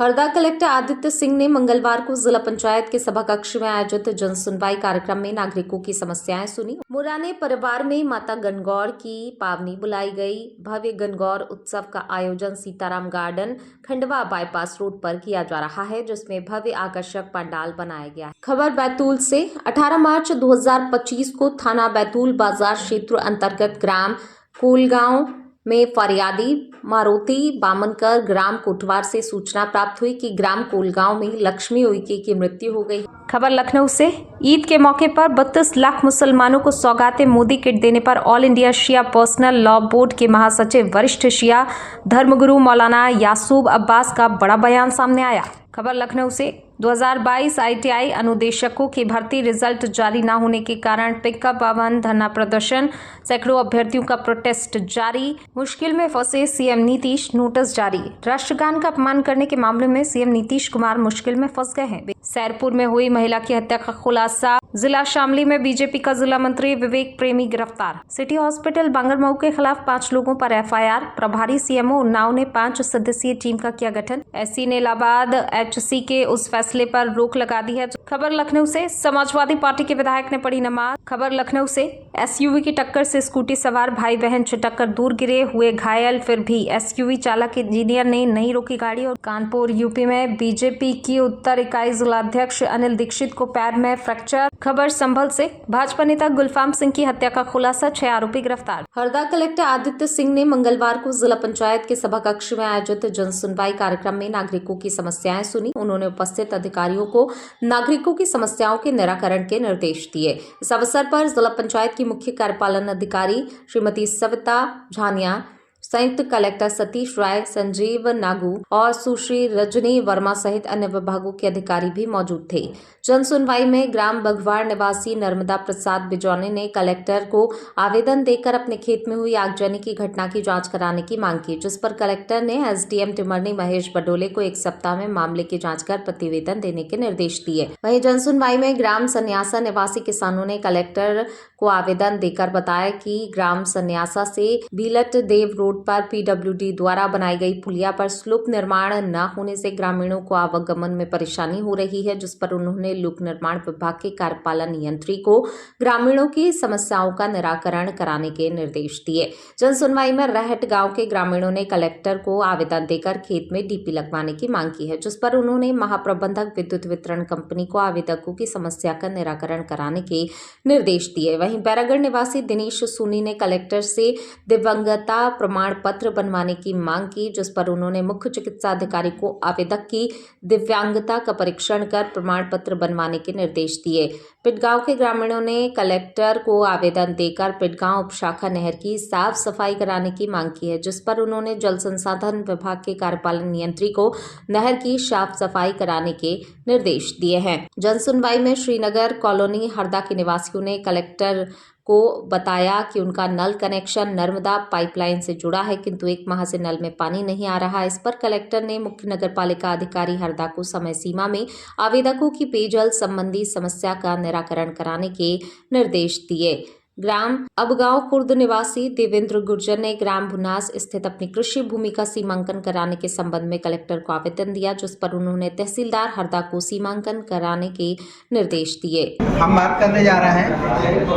Harda collector Aditya Singh ने मंगलवार को जिला पंचायत के सभा कक्ष में आयोजित जन सुनवाई कार्यक्रम में नागरिकों की समस्याएं सुनी। मुराने परिवार में माता गणगौर की पावनी बुलाई गई। भव्य गणगौर उत्सव का आयोजन Sitaram garden Khandwa bypass road पर किया जा रहा है, जिसमें भव्य आकर्षक पंडाल बनाया गया है। खबर बैतूल से 18 मार्च 2025 को थाना बैतूल बाजार क्षेत्र अंतर्गत ग्राम कोलगांव में फरियादी मारुति बामनकर ग्राम कोटवार से सूचना प्राप्त हुई कि ग्राम कोलगांव में लक्ष्मी उइके की मृत्यु हो गई। खबर लखनऊ से ईद के मौके पर 32 लाख मुसलमानों को सौगातें मोदी किट देने पर ऑल इंडिया शिया पर्सनल लॉ बोर्ड के महासचिव वरिष्ठ शिया धर्मगुरु मौलाना यासूब अब्बास का बड़ा बयान सामने आया। खबर लखनऊ से 2022 ITI अनुदेशकों की भर्ती रिजल्ट जारी न होने के कारण पिकअप वाहन धरना प्रदर्शन, सैकड़ों अभ्यर्थियों का प्रोटेस्ट जारी। मुश्किल में फंसे सीएम नीतीश, नोटिस जारी। राष्ट्रगान का अपमान करने के मामले में सीएम नीतीश कुमार मुश्किल में फंस गए हैं। सैरपुर में हुई महिला की हत्या का खुलासा। जिला शामली में बीजेपी का जिला मंत्री विवेक प्रेमी गिरफ्तार। सिटी हॉस्पिटल बांगरमऊ के खिलाफ 5 लोगों पर FIR। प्रभारी CMO उन्नाव ने 5 सदस्यीय टीम का किया गठन। SC ने इलाहाबाद HC के उस फैसले पर रोक लगा दी है। खबर लखनऊ से समाजवादी पार्टी के विधायक ने पढ़ी नमाज। खबर लखनऊ से SUV की टक्कर से स्कूटी सवार भाई बहन छिटक कर दूर गिरे, हुए घायल। फिर भी SUV चालक इंजीनियर ने नहीं रोकी गाड़ी। और कानपुर UP में बीजेपी की उत्तर इकाई जिलाध्यक्ष अनिल दीक्षित को पैर में फ्रैक्चर। खबर संभल से भाजपा नेता गुलफाम सिंह की हत्या का खुलासा, 6 आरोपी गिरफ्तार। हरदा कलेक्टर आदित्य सिंह ने मंगलवार को जिला पंचायत के सभा कक्ष में आयोजित जन सुनवाई कार्यक्रम में नागरिकों की समस्याएं सुनी। उन्होंने उपस्थित अधिकारियों को नागरिकों की समस्याओं के निराकरण के निर्देश दिए। इस अवसर पर जिला पंचायत की मुख्य कार्यपालन अधिकारी श्रीमती सविता झानिया, संयुक्त कलेक्टर सतीश राय, संजीव नागू और सुश्री रजनी वर्मा सहित अन्य विभागों के अधिकारी भी मौजूद थे। जन सुनवाई में ग्राम बघवाड़ निवासी नर्मदा प्रसाद बिजौने ने कलेक्टर को आवेदन देकर अपने खेत में हुई आगजनी की घटना की जांच कराने की मांग की, जिस पर कलेक्टर ने SDM टिमरनी महेश बडोले को 1 सप्ताह में मामले की जांच कर प्रतिवेदन देने के निर्देश दिए। वहीं जन सुनवाई में ग्राम सन्यासा निवासी किसानों ने कलेक्टर को आवेदन देकर बताया कि ग्राम सन्यासा से बीलट देव रोड पर PWD द्वारा बनाई गई पुलिया पर स्लूप निर्माण न होने से ग्रामीणों को आवागमन में परेशानी हो रही है, जिस पर उन्होंने लोक निर्माण विभाग के कार्यपालन यंत्री को ग्रामीणों की समस्याओं का निराकरण कराने के निर्देश दिए। जन सुनवाई में रहट गांव के ग्रामीणों ने कलेक्टर को आवेदन देकर खेत में DP लगवाने की मांग की है, जिस पर उन्होंने महाप्रबंधक विद्युत वितरण कंपनी को आवेदकों की समस्या का निराकरण कराने के निर्देश दिए। वहीं बैरागढ़ निवासी दिनेश सोनी ने कलेक्टर से दिव्यांगता प्रमाण पत्र बनवाने की मांग की, जिस पर उन्होंने मुख्य चिकित्सा अधिकारी को आवेदक की दिव्यांगता का परीक्षण कर प्रमाण पत्र बनवाने के निर्देश दिए। पिटगांव के ग्रामीणों ने कलेक्टर को आवेदन देकर पिटगांव उपशाखा नहर की साफ सफाई कराने की मांग की है, जिस पर उन्होंने जल संसाधन विभाग के कार्यपालन यंत्री को नहर की साफ सफाई कराने के निर्देश दिए हैं। जन सुनवाई में श्रीनगर कॉलोनी हरदा के निवासियों ने कलेक्टर को बताया कि उनका नल कनेक्शन नर्मदा पाइपलाइन से जुड़ा है, किंतु 1 माह से नल में पानी नहीं आ रहा। इस पर कलेक्टर ने मुख्य नगरपालिका अधिकारी हरदा को समय सीमा में आवेदकों की पेयजल संबंधी समस्या का निराकरण कराने के निर्देश दिए। ग्राम अबगांव खुर्द निवासी देवेंद्र गुर्जर ने ग्राम भुनास स्थित अपनी कृषि भूमि का सीमांकन कराने के संबंध में कलेक्टर को आवेदन दिया, जिस पर उन्होंने तहसीलदार हरदा को सीमांकन कराने के निर्देश दिए। हम बात करने जा रहे हैं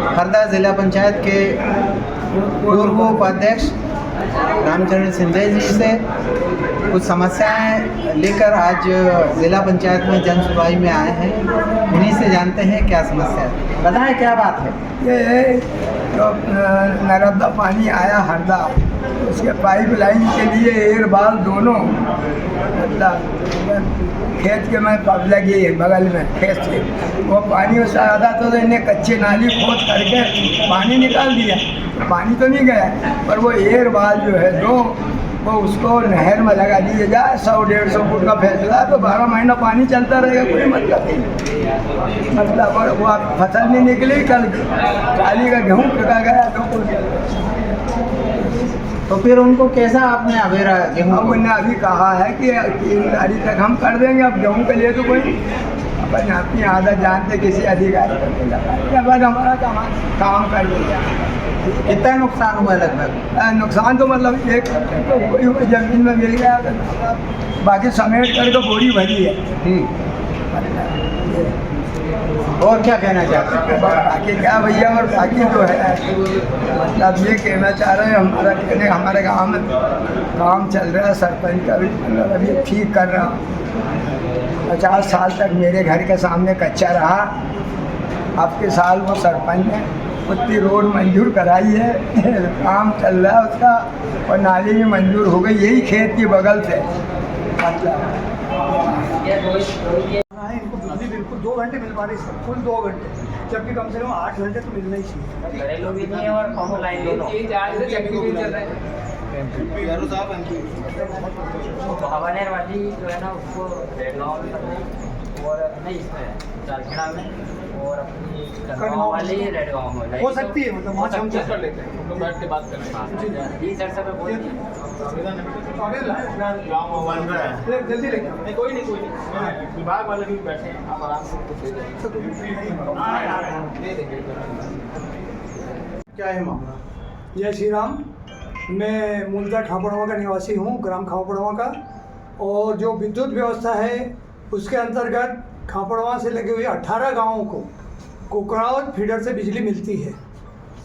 हरदा जिला पंचायत के पूर्व उपाध्यक्ष रामचरण सिंधे जी से कुछ समस्याएं लेकर आज जिला पंचायत में जन सुनवाई में आए हैं। उन्हीं से जानते हैं क्या समस्या है। बताएं क्या बात है। ये तो नर्मदा पानी आया हरदा, उसके पाइपलाइन के लिए एयर बाल दोनों मतलब खेत के में लगी है बगल में खेत से, वो पानी उससे आधा तो इन्हें कच्चे नाली खोद करके पानी निकाल दिया। पानी तो नहीं गया, पर वो एयर बाल जो है वो उसको नहर में लगा दिए जाए। 100-150 फुट का फैसला तो 12 महीना पानी चलता रहेगा, कोई मतलब नहीं। मतलब वो फसल नहीं निकली, कल चाली का गेहूँ फेंका गया तो फिर उनको कैसा आपने अवेरा गेहूँ? अब उन्होंने अभी कहा है कि 3 तारीख तक हम कर देंगे। अब गेहूँ के लिए तो कोई अपन अपनी आदत जानते किसी अधिकारी को नहीं लगा, बस हमारा काम कर दिया। कितना नुकसान हुआ लगभग? नुकसान तो मतलब एक तो कोई हुई जमीन में मिल गया, बाकी समेट कर तो बोरी भरी है। और क्या कहना चाहते हैं? बाकी क्या भैया, और बाकी जो है मतलब ये कहना चाह रहे हैं, हमारे गांव में काम चल रहा है, सरपंच का भी मतलब अभी ठीक कर रहा हूँ। 50 साल तक मेरे घर के सामने कच्चा रहा, अब के साल वो सरपंच ने उतनी रोड मंजूर कराई है, काम चल रहा है उसका, और नाली भी मंजूर हो गई, यही खेत के बगल से। मतलब इनको बिजली बिल्कुल 2 घंटे मिल पा रही है, फुल 2 घंटे, जबकि कम से कम 8 घंटे तो मिलना ही चाहिए। घरेलू भी नहीं है और कॉमन लाइन दोनों। तो हवानेर वाली जो है ना उसको रेड गाँव में और नहीं इसमें चारखेड़ा में, और अपनी कनगाँव वाली रेड गाँव में हो सकती है, मतलब वहाँ हम कर लेते हैं, हम लोग बैठ के बात करें। ये चर्चा पे बोल जल्दी लेके नहीं, कोई नहीं विभाग वाले भी बैठे हैं, आप आराम से दे देंगे। क्या है मामला? जय श्री राम। मैं मूलतः खापड़वा का निवासी हूँ, ग्राम खापड़वा का, और जो विद्युत व्यवस्था है उसके अंतर्गत खापड़वा से लगे हुए 18 गाँवों को कुकरावत फीडर से बिजली मिलती है।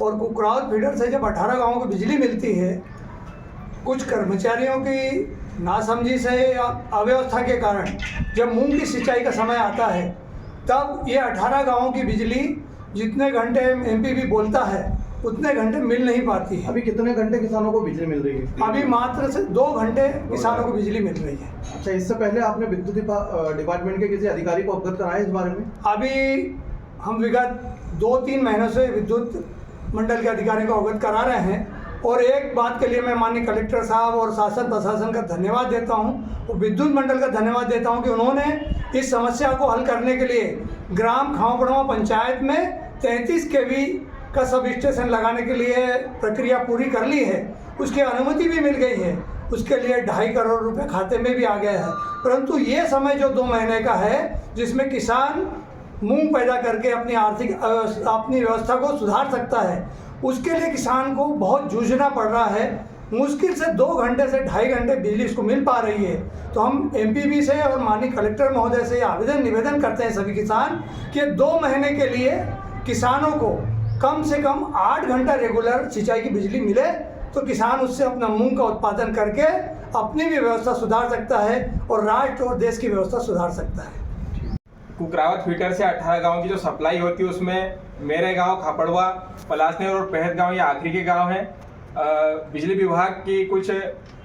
और कुकरावत फीडर से जब 18 गाँवों को बिजली मिलती है, कुछ कर्मचारियों की नासमझी से या अव्यवस्था के कारण जब मूंग की सिंचाई का समय आता है, तब ये 18 गाँवों की बिजली जितने घंटे एमपीबी बोलता है उतने घंटे मिल नहीं पाती है। अभी कितने घंटे किसानों को बिजली मिल रही है? अभी मात्र से 2 घंटे किसानों को बिजली मिल रही है। अच्छा, इससे पहले आपने विद्युत डिपार्टमेंट के किसी अधिकारी को अवगत कराया इस बारे में? अभी हम विगत 2-3 महीनों से विद्युत मंडल के अधिकारियों को अवगत करा रहे हैं, और एक बात के लिए मैं माननीय कलेक्टर साहब और शासन प्रशासन का धन्यवाद देता हूं, और विद्युत मंडल का धन्यवाद देता हूं कि उन्होंने इस समस्या को हल करने के लिए ग्राम खापड़वा पंचायत में 33 kV का सब स्टेशन लगाने के लिए प्रक्रिया पूरी कर ली है। उसकी अनुमति भी मिल गई है, उसके लिए 2.5 करोड़ रुपए खाते में भी आ गया है। परंतु ये समय जो 2 महीने का है, जिसमें किसान मूंग पैदा करके अपनी व्यवस्था को सुधार सकता है, उसके लिए किसान को बहुत जूझना पड़ रहा है। मुश्किल से 2 घंटे से 2.5 घंटे बिजली इसको मिल पा रही है। तो हम एमपीबी से और माननीय कलेक्टर महोदय से आवेदन निवेदन करते हैं सभी किसान कि 2 महीने के लिए किसानों को कम से कम 8 घंटा रेगुलर सिंचाई की बिजली मिले, तो किसान उससे अपना मूंग का उत्पादन करके अपनी भी व्यवस्था सुधार सकता है और राष्ट्र और देश की व्यवस्था सुधार सकता है। कुकरावत फीडर से 18 गांव की जो सप्लाई होती है उसमें मेरे गांव खापड़वा, पलासनेर और पहत गांव ये आखिरी के गांव हैं। बिजली विभाग की कुछ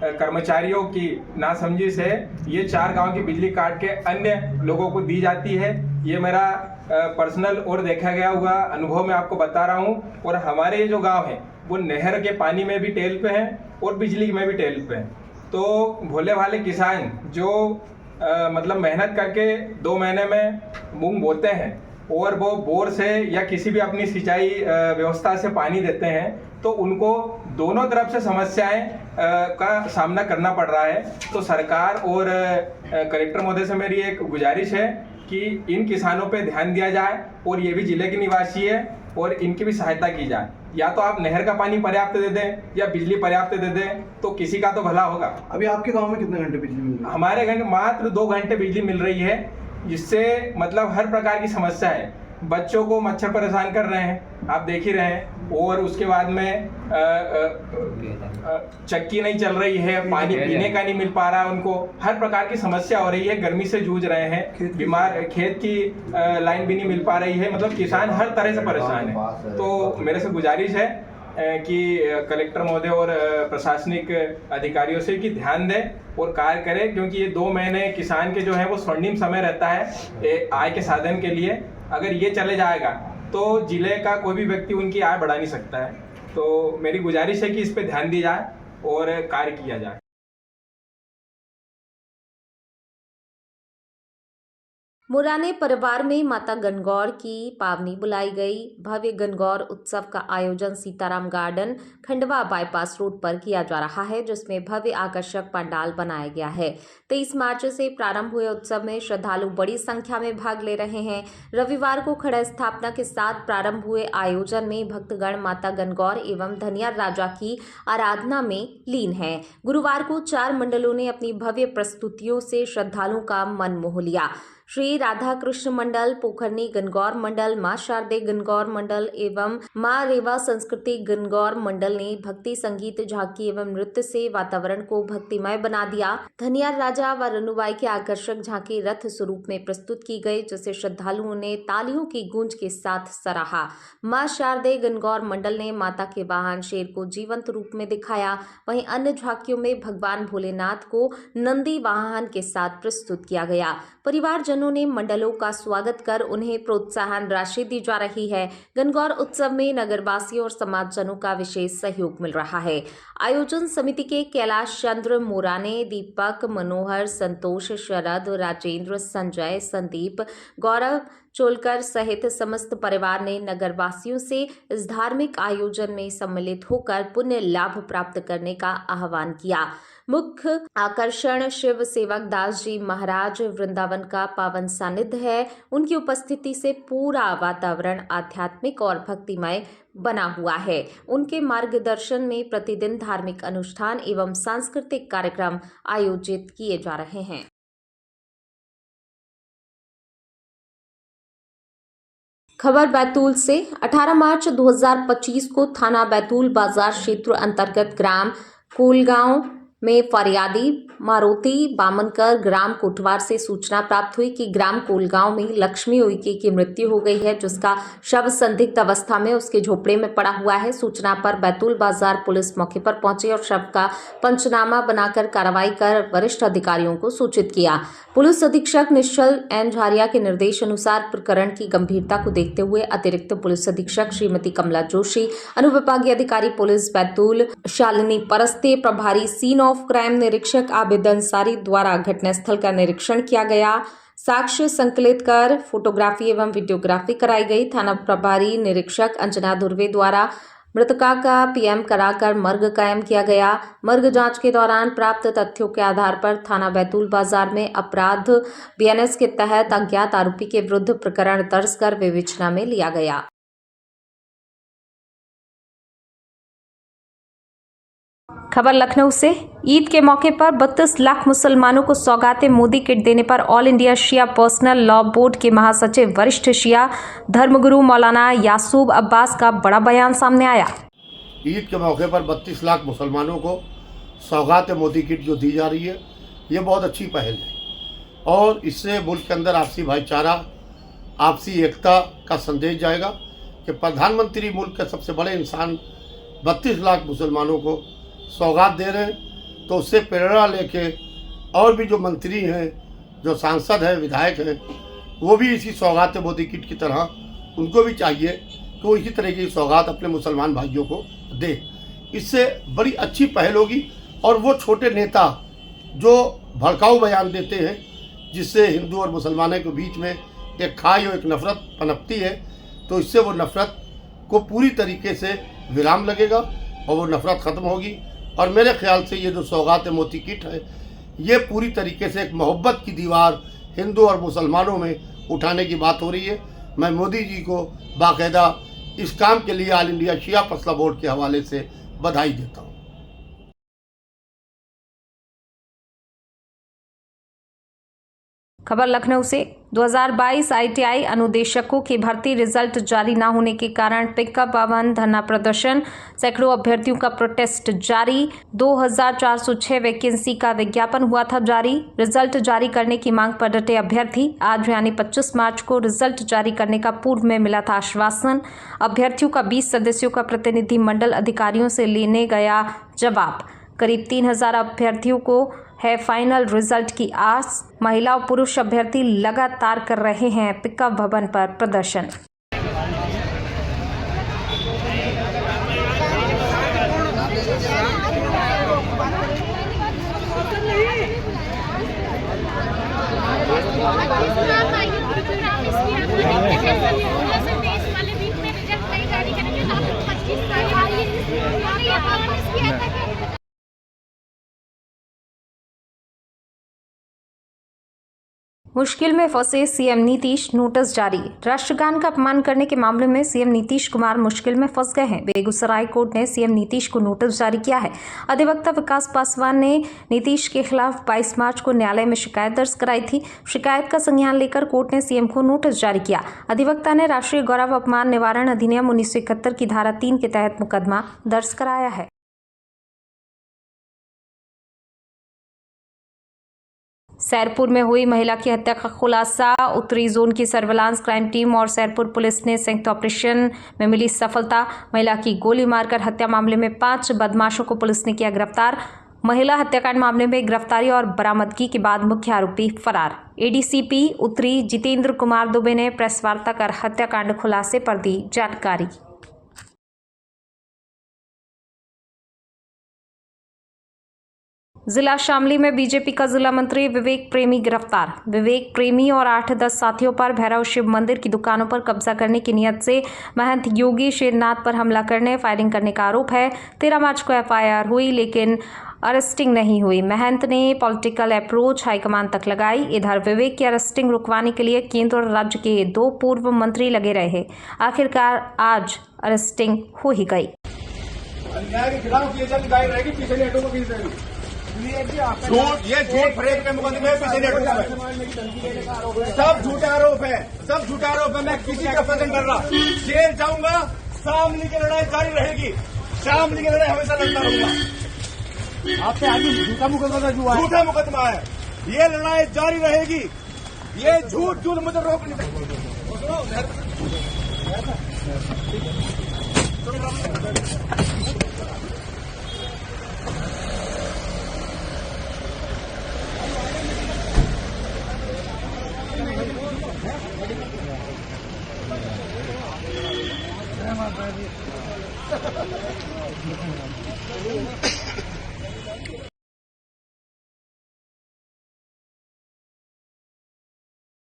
कर्मचारियों की नासमझी से ये 4 गांव की बिजली काट के अन्य लोगों को दी जाती है। ये मेरा पर्सनल और देखा गया हुआ अनुभव मैं आपको बता रहा हूँ। और हमारे ये जो गांव हैं वो नहर के पानी में भी टेल पे हैं और बिजली में भी टेल पे हैं। तो भोले भाले किसान जो मतलब मेहनत करके 2 महीने में मूंग बोते हैं और वो बोर से या किसी भी अपनी सिंचाई व्यवस्था से पानी देते हैं, तो उनको दोनों तरफ से समस्याएं का सामना करना पड़ रहा है। तो सरकार और कलेक्टर महोदय से मेरी एक गुजारिश है कि इन किसानों पे ध्यान दिया जाए, और ये भी जिले के निवासी है और इनकी भी सहायता की जाए। या तो आप नहर का पानी पर्याप्त दे दें या बिजली पर्याप्त दे दें, तो किसी का तो भला होगा। अभी आपके गांव में कितने घंटे बिजली मिल रही है? हमारे घर में मात्र 2 घंटे बिजली मिल रही है, जिससे मतलब हर प्रकार की समस्या है। बच्चों को मच्छर परेशान कर रहे हैं, आप देख ही रहे हैं, और उसके बाद में चक्की नहीं चल रही है, पानी पीने का नहीं मिल पा रहा उनको, हर प्रकार की समस्या हो रही है, गर्मी से जूझ रहे हैं, बीमार, खेत की लाइन भी नहीं मिल पा रही है, मतलब किसान हर तरह से परेशान है। तो मेरे से गुजारिश है कि कलेक्टर महोदय और प्रशासनिक अधिकारियों से कि ध्यान दें और कार्य करें, क्योंकि ये 2 महीने किसान के जो है वो स्वर्णिम समय रहता है आय के साधन के लिए। अगर ये चले जाएगा तो जिले का कोई भी व्यक्ति उनकी आय बढ़ा नहीं सकता है। तो मेरी गुजारिश है कि इस पे ध्यान दिया जाए और कार्य किया जाए। मुराने परिवार में माता गणगौर की पावनी बुलाई गई। भव्य गणगौर उत्सव का आयोजन Sitaram garden Khandwa bypass road पर किया जा रहा है, जिसमें भव्य आकर्षक पंडाल बनाया गया है। 23 मार्च से प्रारंभ हुए उत्सव में श्रद्धालु बड़ी संख्या में भाग ले रहे हैं। रविवार को खड़ा स्थापना के साथ प्रारंभ हुए आयोजन में भक्तगण माता गणगौर एवं धनियार राजा की आराधना में लीन है। गुरुवार को 4 मंडलों ने अपनी भव्य प्रस्तुतियों से श्रद्धालुओं का मन मोह लिया। श्री राधा कृष्ण मंडल, पोखरनी गणगौर मंडल, मां शारदे गणगौर मंडल एवं मां रेवा संस्कृति गणगौर मंडल ने भक्ति संगीत, झांकी एवं नृत्य से वातावरण को भक्तिमय बना दिया। धनियार राजा व रनुबाई की आकर्षक झांकी रथ स्वरूप में प्रस्तुत की गई, जिसे श्रद्धालुओं ने तालियों की गूंज के साथ सराहा। मां शारदे गणगौर मंडल ने माता के वाहन शेर को जीवंत रूप में दिखाया। वहीं अन्य झांकियों में भगवान भोलेनाथ को नंदी वाहन के साथ प्रस्तुत किया गया। परिवारजनों ने मंडलों का स्वागत कर उन्हें प्रोत्साहन राशि दी जा रही है। गणगौर उत्सव में नगरवासियों और समाजजनों का विशेष सहयोग मिल रहा है। आयोजन समिति के कैलाश चंद्र मोराने, दीपक, मनोहर, संतोष, शरद, राजेंद्र, संजय, संदीप, गौरव चोलकर सहित समस्त परिवार ने नगरवासियों से इस धार्मिक आयोजन में सम्मिलित होकर पुण्य लाभ प्राप्त करने का आह्वान किया। मुख्य आकर्षण शिव सेवक दास जी महाराज वृंदावन का पावन सानिध्य है। उनकी उपस्थिति से पूरा वातावरण आध्यात्मिक और भक्तिमय बना हुआ है। उनके मार्गदर्शन में प्रतिदिन धार्मिक अनुष्ठान एवं सांस्कृतिक कार्यक्रम आयोजित किए जा रहे हैं। खबर बैतूल से 18 मार्च 2025 को थाना बैतूल बाजार क्षेत्र अंतर्गत ग्राम कोलगांव में फरियादी मारुति बामनकर ग्राम कोटवार से सूचना प्राप्त हुई कि ग्राम कोलगांव में लक्ष्मी उइके की मृत्यु हो गई है, जिसका शव संदिग्ध अवस्था में उसके झोपड़े में पड़ा हुआ है। सूचना पर बैतूल बाजार पुलिस मौके पर पहुंची और शव का पंचनामा बनाकर कार्रवाई कर वरिष्ठ अधिकारियों को सूचित किया। पुलिस अधीक्षक निश्चल एन झारिया के निर्देश अनुसार प्रकरण की गंभीरता को देखते हुए अतिरिक्त पुलिस अधीक्षक श्रीमती कमला जोशी, अनुविभागीय अधिकारी पुलिस बैतूल शालिनी परस्ते, प्रभारी सीन ऑफ क्राइम निरीक्षक आबिद अंसारी द्वारा घटनास्थल का निरीक्षण किया गया। साक्ष्य संकलित कर फोटोग्राफी एवं वीडियोग्राफी कराई गई। थाना प्रभारी निरीक्षक अंजना धुर्वे द्वारा मृतका का पीएम कराकर मर्ग कायम किया गया। मर्ग जांच के दौरान प्राप्त तथ्यों के आधार पर थाना बैतूल बाजार में अपराध बीएनएस के तहत अज्ञात आरोपी के विरुद्ध प्रकरण दर्ज कर विवेचना में लिया गया। खबर लखनऊ से ईद के मौके पर 32 लाख मुसलमानों को सौगातें मोदी किट देने पर ऑल इंडिया शिया पर्सनल लॉ बोर्ड के महासचिव वरिष्ठ शिया धर्मगुरु मौलाना यासूब अब्बास का बड़ा बयान सामने आया। ईद के मौके पर 32 लाख मुसलमानों को सौगातें मोदी किट जो दी जा रही है, ये बहुत अच्छी पहल है और इससे मुल्क के अंदर आपसी भाईचारा, आपसी एकता का संदेश जाएगा कि प्रधानमंत्री मुल्क के सबसे बड़े इंसान 32 लाख मुसलमानों को सौगात दे रहे हैं। तो उससे प्रेरणा लेके और भी जो मंत्री हैं, जो सांसद हैं, विधायक हैं, वो भी इसी सौगात मोदी किट की तरह उनको भी चाहिए कि वो इसी तरह की सौगात अपने मुसलमान भाइयों को दे। इससे बड़ी अच्छी पहल होगी और वो छोटे नेता जो भड़काऊ बयान देते हैं, जिससे हिंदू और मुसलमानों के बीच में एक खाई और एक नफ़रत पनपती है, तो इससे वो नफ़रत को पूरी तरीके से विराम लगेगा और वो नफ़रत ख़त्म होगी। और मेरे ख्याल से ये जो सौगात मोती किट है, ये पूरी तरीके से एक मोहब्बत की दीवार हिंदू और मुसलमानों में उठाने की बात हो रही है। मैं मोदी जी को बाकायदा इस काम के लिए ऑल इंडिया शिया पर्सनल बोर्ड के हवाले से बधाई देता हूँ। खबर लखनऊ से 2022 आईटीआई अनुदेशकों की भर्ती रिजल्ट जारी न होने के कारण पिकअप वाहन धरना प्रदर्शन, सैकड़ों अभ्यर्थियों का प्रोटेस्ट जारी। 2406 वैकेंसी का विज्ञापन हुआ था जारी। रिजल्ट जारी करने की मांग पर डटे अभ्यर्थी। आज यानी 25 मार्च को रिजल्ट जारी करने का पूर्व में मिला था आश्वासन। अभ्यर्थियों का 20 सदस्यों का प्रतिनिधि मंडल अधिकारियों से लेने गया जवाब। करीब 3000 अभ्यर्थियों को है फाइनल रिजल्ट की आस। महिला और पुरुष अभ्यर्थी लगातार कर रहे हैं पिकअप भवन पर प्रदर्शन। मुश्किल में फंसे सीएम नीतीश, नोटिस जारी। राष्ट्रगान का अपमान करने के मामले में सीएम नीतीश कुमार मुश्किल में फंस गए हैं। बेगूसराय कोर्ट ने सीएम नीतीश को नोटिस जारी किया है। अधिवक्ता विकास पासवान ने नीतीश के खिलाफ 22 मार्च को न्यायालय में शिकायत दर्ज कराई थी। शिकायत का संज्ञान लेकर कोर्ट ने सीएम को नोटिस जारी किया। अधिवक्ता ने राष्ट्रीय गौरव अपमान निवारण अधिनियम 1971 की धारा 3 के तहत मुकदमा दर्ज कराया है। सैरपुर में हुई महिला की हत्या का खुलासा। उत्तरी जोन की सर्विलांस क्राइम टीम और सैरपुर पुलिस ने संयुक्त ऑपरेशन में मिली सफलता। महिला की गोली मारकर हत्या मामले में 5 बदमाशों को पुलिस ने किया गिरफ्तार। महिला हत्याकांड मामले में गिरफ्तारी और बरामदगी के बाद मुख्य आरोपी फरार। एडीसीपी उत्तरी जितेंद्र कुमार दुबे ने प्रेस वार्ता कर हत्याकांड खुलासे पर दी जानकारी। जिला शामली में बीजेपी का जिला मंत्री विवेक प्रेमी गिरफ्तार। विवेक प्रेमी और 8-10 साथियों पर भैरव शिव मंदिर की दुकानों पर कब्जा करने की नियत से महंत योगी शेरनाथ पर हमला करने, फायरिंग करने का आरोप है। 13 मार्च को एफआईआर हुई लेकिन अरेस्टिंग नहीं हुई। महंत ने पॉलिटिकल अप्रोच हाईकमान तक लगाई। इधर विवेक की अरेस्टिंग रुकवाने के लिए केंद्र और राज्य के 2 पूर्व मंत्री लगे रहे। आखिरकार आज अरेस्टिंग हो ही गई। ये झूठ फरेब के मुकदमे में पीछे नहीं हटूंगा। सब झूठे आरोप है, सब झूठे आरोप है। मैं किसी का पसंद कर रहा जेल जाऊंगा। शामली की लड़ाई जारी रहेगी। शामली की लड़ाई हमेशा लड़ता रहूंगा। आपसे आगे झूठा मुकदमा है। ये लड़ाई जारी रहेगी। ये झूठ मुझे रोक नहीं सकते।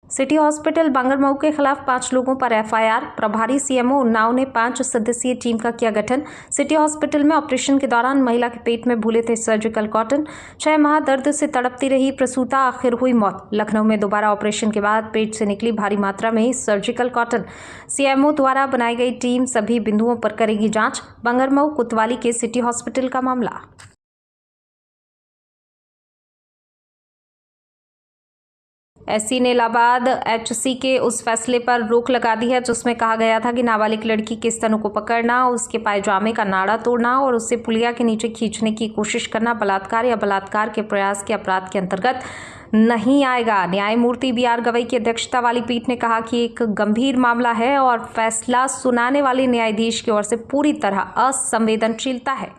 सिटी हॉस्पिटल बांगरमऊ के खिलाफ 5 लोगों पर एफआईआर। प्रभारी सीएमओ उन्नाव ने 5 सदस्यीय टीम का किया गठन। सिटी हॉस्पिटल में ऑपरेशन के दौरान महिला के पेट में भूले थे सर्जिकल कॉटन। 6 माह दर्द से तड़पती रही प्रसूता, आखिर हुई मौत। लखनऊ में दोबारा ऑपरेशन के बाद पेट से निकली भारी मात्रा में सर्जिकल कॉटन। सीएमओ द्वारा बनाई गई टीम सभी बिंदुओं पर करेगी जांच। बांगरमऊ कोतवाली के सिटी हॉस्पिटल का मामला। एससी ने इलाहाबाद एचसी के उस फैसले पर रोक लगा दी है जिसमें कहा गया था कि नाबालिग लड़की के स्तनों को पकड़ना, उसके पायजामे का नाड़ा तोड़ना और उसे पुलिया के नीचे खींचने की कोशिश करना बलात्कार या बलात्कार के प्रयास के अपराध के अंतर्गत नहीं आएगा। न्यायमूर्ति BR गवई की अध्यक्षता वाली पीठ ने कहा कि एक गंभीर मामला है और फैसला सुनाने वाले न्यायाधीश की ओर से पूरी तरह असंवेदनशीलता है।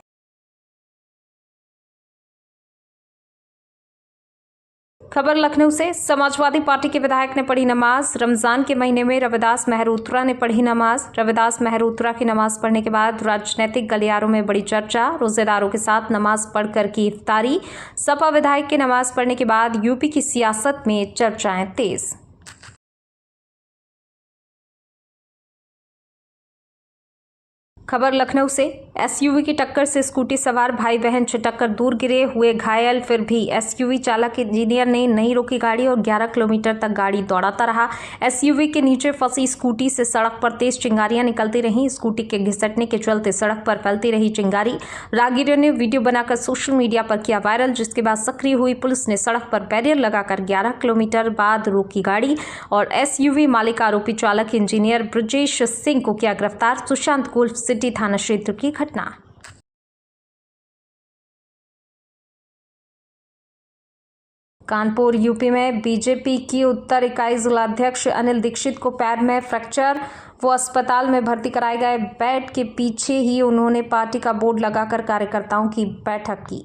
खबर लखनऊ से। समाजवादी पार्टी के विधायक ने पढ़ी नमाज। रमजान के महीने में रविदास मेहरोत्रा ने पढ़ी नमाज। रविदास मेहरोत्रा की नमाज पढ़ने के बाद राजनीतिक गलियारों में बड़ी चर्चा। रोजेदारों के साथ नमाज पढ़कर की इफ्तारी। सपा विधायक के नमाज पढ़ने के बाद यूपी की सियासत में चर्चाएं तेज। खबर लखनऊ से। एसयूवी की टक्कर से स्कूटी सवार भाई बहन छिटककर दूर गिरे, हुए घायल। फिर भी एसयूवी चालक इंजीनियर ने नहीं रोकी गाड़ी और 11 किलोमीटर तक गाड़ी दौड़ाता रहा। एसयूवी के नीचे फंसी स्कूटी से सड़क पर तेज चिंगारियां निकलती रहीं। स्कूटी के घिसटने के चलते सड़क पर फैलती रही चिंगारी। राहगीरों ने वीडियो बनाकर सोशल मीडिया पर किया वायरल, जिसके बाद सक्रिय हुई पुलिस ने सड़क पर बैरियर लगाकर 11 किलोमीटर बाद रोकी गाड़ी और एसयूवी मालिक आरोपी चालक इंजीनियर ब्रजेश सिंह को किया गिरफ्तार। सुशांत गोल्फ सिटी थाना क्षेत्र की घटना। कानपुर यूपी में बीजेपी की उत्तर इकाई जिलाध्यक्ष अनिल दीक्षित को पैर में फ्रैक्चर, वो अस्पताल में भर्ती कराए गए। बेड के पीछे ही उन्होंने पार्टी का बोर्ड लगाकर कार्यकर्ताओं की बैठक की।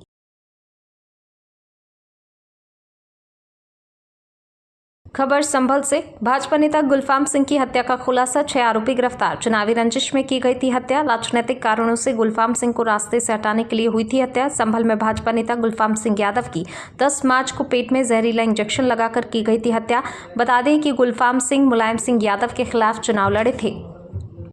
खबर संभल से। भाजपा नेता गुलफाम सिंह की हत्या का खुलासा, 6 आरोपी गिरफ्तार। चुनावी रंजिश में की गई थी हत्या। राजनीतिक कारणों से गुलफाम सिंह को रास्ते से हटाने के लिए हुई थी हत्या। संभल में भाजपा नेता गुलफाम सिंह यादव की 10 मार्च को पेट में जहरीला इंजेक्शन लगाकर की गई थी हत्या। बता दें कि गुलफाम सिंह मुलायम सिंह यादव के खिलाफ चुनाव लड़े थे।